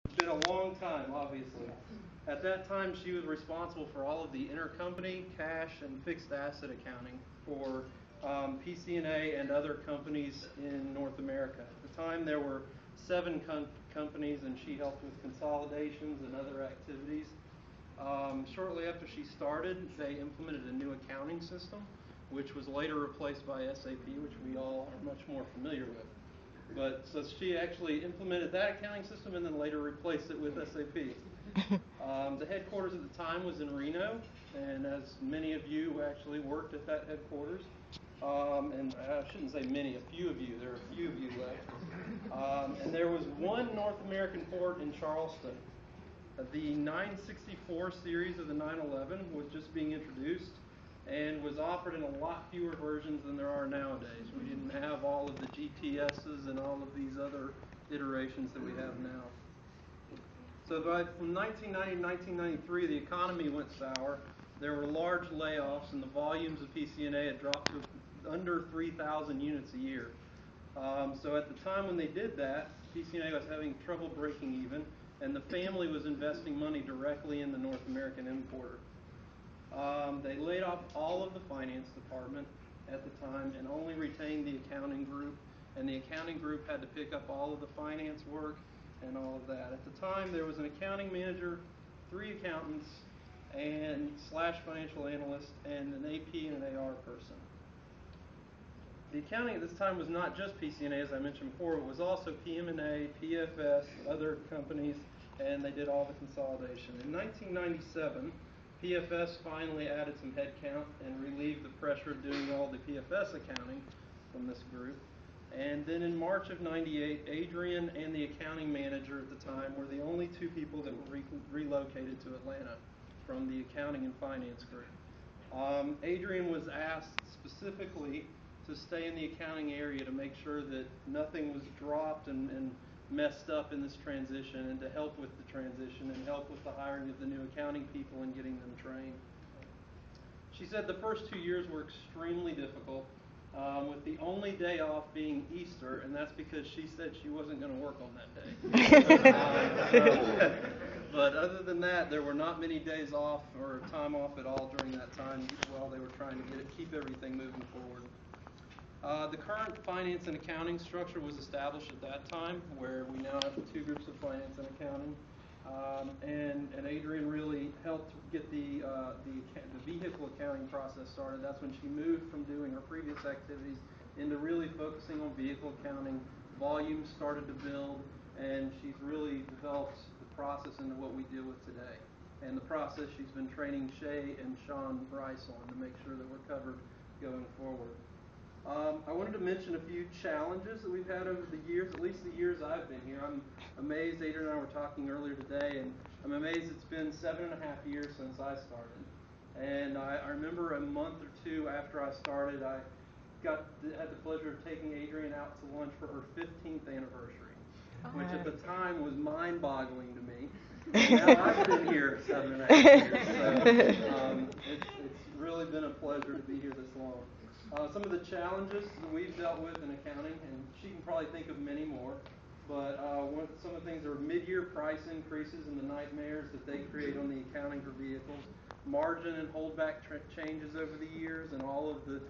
It's been a long time, obviously. At that time, she was responsible for all of the intercompany, cash, and fixed asset accounting for PC&A and other companies in North America. At the time, there were 7 companies, and she helped with consolidations and other activities. Shortly after she started, they implemented a new accounting system, which was later replaced by SAP, which we all are much more familiar with. But so she actually implemented that accounting system and then later replaced it with SAP. The headquarters at the time was in Reno, and as many of you actually worked at that headquarters, and I shouldn't say many, a few of you, there are a few of you left. And there was one North American port in Charleston. The 964 series of the 911 was just being introduced and was offered in a lot fewer versions than there are nowadays. We didn't have all of the GTSs and all of these other iterations that we have now. So from 1990 to 1993, the economy went sour. There were large layoffs, and the volumes of PC&A had dropped to under 3,000 units a year. So at the time when they did that, PC&A was having trouble breaking even, and the family was investing money directly in the North American importer. They laid off all of the finance department at the time and only retained the accounting group, and the accounting group had to pick up all of the finance work and all of that. At the time, there was an accounting manager, 3 accountants, and / financial analyst, and an AP and an AR person. The accounting at this time was not just PC&A, as I mentioned before, it was also PM&A, PFS, other companies, and they did all the consolidation. In 1997, PFS finally added some headcount and relieved the pressure of doing all the PFS accounting from this group. And then in March of 98, Adrienne and the accounting manager at the time were the only 2 people that were relocated to Atlanta from the accounting and finance group. Adrienne was asked specifically to stay in the accounting area to make sure that nothing was dropped and messed up in this transition, and to help with the transition and help with the hiring of the new accounting people and getting them trained. She said the first 2 years were extremely difficult, with the only day off being Easter, and that's because she said she wasn't going to work on that day. But other than that, there were not many days off or time off at all during that time while they were trying to keep everything moving forward. The current finance and accounting structure was established at that time, where we now have 2 groups of finance and accounting. And Adrienne really helped get the vehicle accounting process started. That's when she moved from doing her previous activities into really focusing on vehicle accounting. Volumes started to build, and she's really developed the process into what we deal with today. And the process she's been training Shay and Sean Bryce on to make sure that we're covered going forward. I wanted to mention a few challenges that we've had over the years, at least the years I've been here. I'm amazed, Adrienne and I were talking earlier today, and I'm amazed it's been 7.5 years since I started. And I remember a month or 2 after I started, I had the pleasure of taking Adrienne out to lunch for her 15th anniversary, which at the time was mind-boggling to me. And now I've been here 7.5 years, so it's really been a pleasure to be here this long. Some of the challenges that we've dealt with in accounting, and she can probably think of many more, but some of the things are mid-year price increases and the nightmares that they create on the accounting for vehicles, margin and holdback changes over the years, and all of the